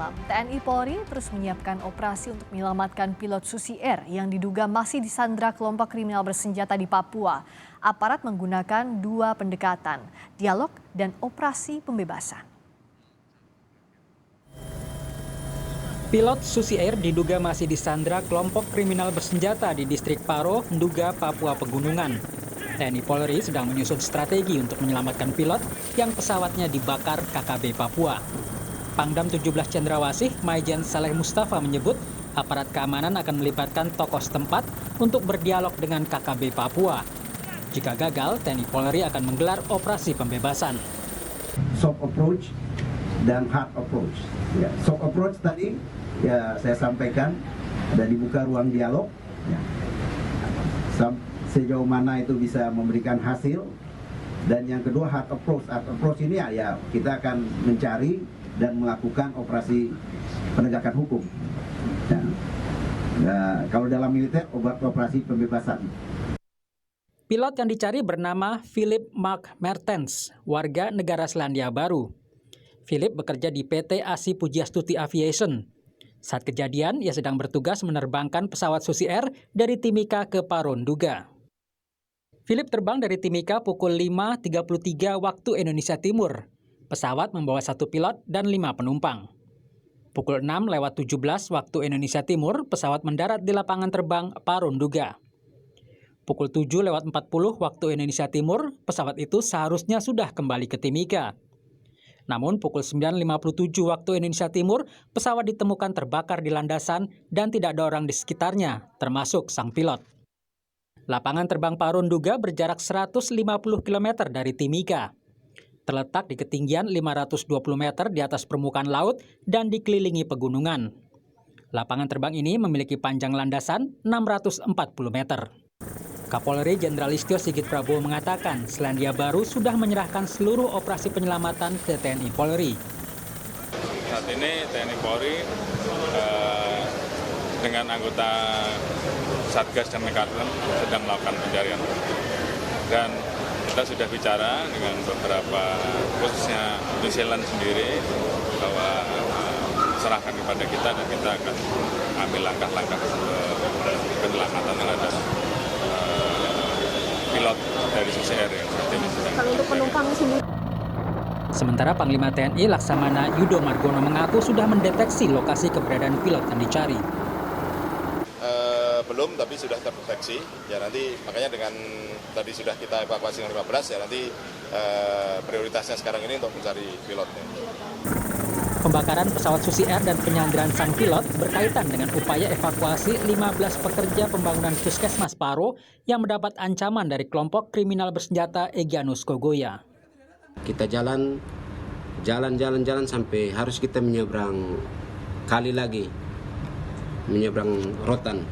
malam, TNI Polri terus menyiapkan operasi untuk menyelamatkan pilot Susi Air yang diduga masih disandra kelompok kriminal bersenjata di Papua. Aparat menggunakan dua pendekatan, dialog dan operasi pembebasan. Pilot Susi Air diduga masih disandra kelompok kriminal bersenjata di distrik Paro, Nduga, Papua Pegunungan. TNI Polri sedang menyusun strategi untuk menyelamatkan pilot yang pesawatnya dibakar KKB Papua. Pangdam 17 Cendrawasih, Maijen Saleh Mustafa menyebut aparat keamanan akan melibatkan tokoh setempat untuk berdialog dengan KKB Papua. Jika gagal, TNI Polri akan menggelar operasi pembebasan. Soft approach dan hard approach. Ya, soft approach tadi ya saya sampaikan dan dibuka ruang dialog. Ya. Sejauh mana itu bisa memberikan hasil. Dan yang kedua hard approach. Hard approach ini ya kita akan mencari dan melakukan operasi penegakan hukum. Nah, kalau dalam militer operasi pembebasan. Pilot yang dicari bernama Philip Mark Mertens, warga negara Selandia Baru. Philip bekerja di PT Asi Pujiastuti Aviation. Saat kejadian, ia sedang bertugas menerbangkan pesawat Susi Air dari Timika ke Paro, Nduga. Philip terbang dari Timika pukul 5.33 waktu Indonesia Timur. Pesawat membawa 1 pilot dan 5 penumpang. Pukul 6:17 waktu Indonesia Timur, pesawat mendarat di lapangan terbang Paro, Nduga. Pukul 7:40 waktu Indonesia Timur, pesawat itu seharusnya sudah kembali ke Timika. Namun pukul 9:57 waktu Indonesia Timur, pesawat ditemukan terbakar di landasan dan tidak ada orang di sekitarnya, termasuk sang pilot. Lapangan terbang Paro, Nduga berjarak 150 km dari Timika. Terletak di ketinggian 520 meter di atas permukaan laut dan dikelilingi pegunungan. Lapangan terbang ini memiliki panjang landasan 640 meter. Kapolri Jenderal Listio Sigit Prabowo mengatakan Selandia Baru sudah menyerahkan seluruh operasi penyelamatan ke TNI Polri. Saat ini TNI Polri dengan anggota Satgas dan Mekaten sedang melakukan pencarian. Dan kita sudah bicara dengan beberapa, khususnya New Zealand sendiri, bahwa serahkan kepada kita dan kita akan ambil langkah-langkah penyelamatan terhadap pilot dari Susi Air yang saat ini sedang. Kalau untuk penumpang sendiri. Sementara Panglima TNI Laksamana Yudo Margono mengaku sudah mendeteksi lokasi keberadaan pilot yang dicari. Belum, tapi sudah terdeteksi. Ya nanti makanya dengan tadi sudah kita evakuasi dengan 15, ya nanti prioritasnya sekarang ini untuk mencari pilotnya. Pembakaran pesawat Susi Air dan penyanderaan sang pilot berkaitan dengan upaya evakuasi 15 pekerja pembangunan Puskesmas Paro yang mendapat ancaman dari kelompok kriminal bersenjata Egyanus Kogoya. Kita jalan sampai harus kita menyeberang kali lagi, menyeberang Rotan.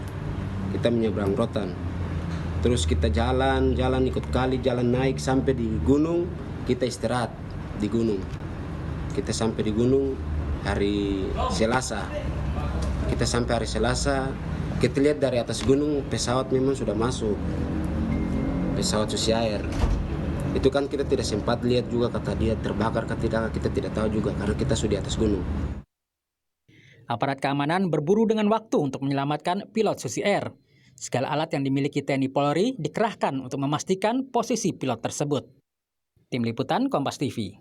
Kita menyeberang Rotan. Terus kita jalan ikut kali, jalan naik sampai di gunung, kita istirahat di gunung. Kita sampai di gunung hari Selasa. Kita sampai hari Selasa, kita lihat dari atas gunung pesawat memang sudah masuk. Pesawat Susi Air. Itu kan kita tidak sempat lihat juga kata dia terbakar atau tidak, kita tidak tahu juga karena kita sudah di atas gunung. Aparat keamanan berburu dengan waktu untuk menyelamatkan pilot Susi Air. Segala alat yang dimiliki TNI Polri dikerahkan untuk memastikan posisi pilot tersebut. Tim Liputan Kompas TV.